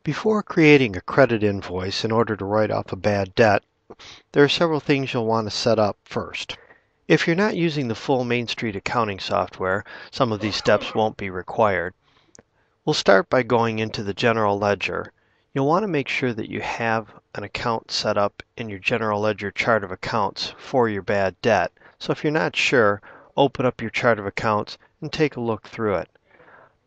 Before creating a credit invoice in order to write off a bad debt, there are several things you'll want to set up first. If you're not using the full Main Street accounting software, some of these steps won't be required. We'll start by going into the General Ledger. You'll want to make sure that you have an account set up in your General Ledger chart of accounts for your bad debt. So if you're not sure, open up your chart of accounts and take a look through it.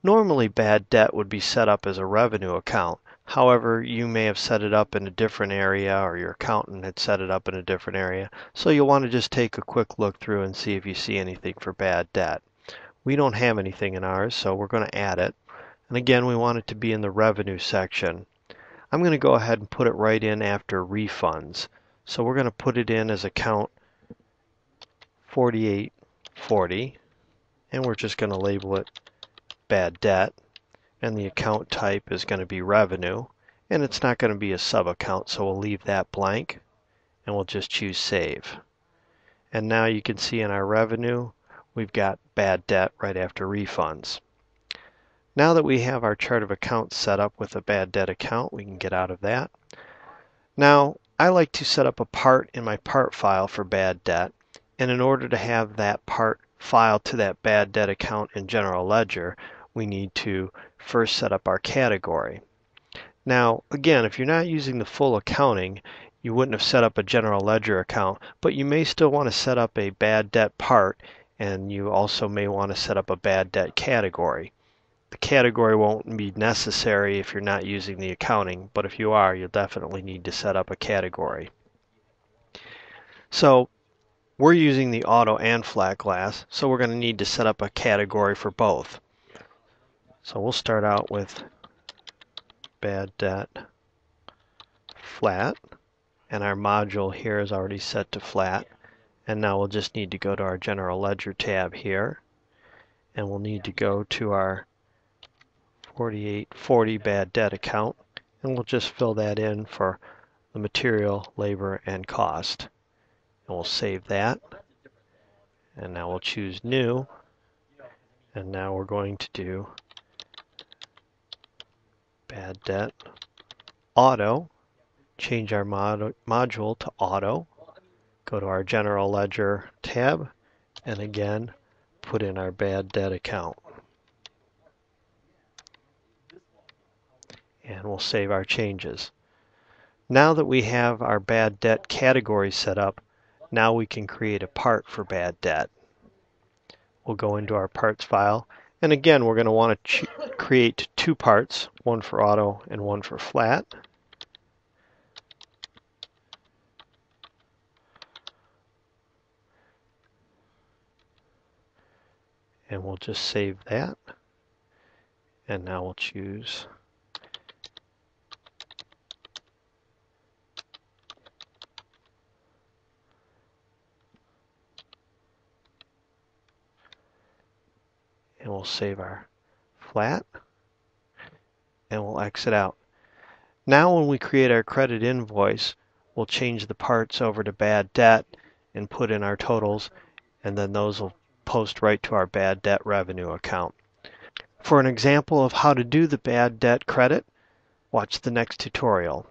Normally, bad debt would be set up as a revenue account. However, you may have set it up in a different area, or your accountant had set it up in a different area. So you'll want to just take a quick look through and see if you see anything for bad debt. We don't have anything in ours, so we're going to add it. And again, we want it to be in the revenue section. I'm going to go ahead and put it right in after refunds. So we're going to put it in as account 4840, and we're just going to label it bad debt, and the account type is going to be revenue, and it's not going to be a sub-account, so we'll leave that blank, and we'll just choose save. And now you can see in our revenue, we've got bad debt right after refunds. Now that we have our chart of accounts set up with a bad debt account, we can get out of that. Now, I like to set up a part in my part file for bad debt, and in order to have that part filed to that bad debt account in General Ledger, we need to first set up our category. Now, again, if you're not using the full accounting, you wouldn't have set up a General Ledger account, but you may still want to set up a bad debt part, and you also may want to set up a bad debt category. The category won't be necessary if you're not using the accounting, but if you are, you'll definitely need to set up a category. So we're using the auto and flat glass, so we're going to need to set up a category for both. So we'll start out with bad debt flat, and our module here is already set to flat. And now we'll just need to go to our General Ledger tab here, and we'll need to go to our 4840 bad debt account, and we'll just fill that in for the material, labor, and cost. And we'll save that. And now we'll choose new, and now we're going to do bad debt auto, change our module to auto, go to our General Ledger tab, and again put in our bad debt account. And we'll save our changes. Now that we have our bad debt category set up, now we can create a part for bad debt. We'll go into our parts file, and again we're going to want to create two parts, one for auto and one for flat. And we'll just save that, and now we'll choose and we'll save our flat, and we'll exit out. Now when we create our credit invoice, we'll change the parts over to bad debt and put in our totals, and then those will post right to our bad debt revenue account. For an example of how to do the bad debt credit, watch the next tutorial.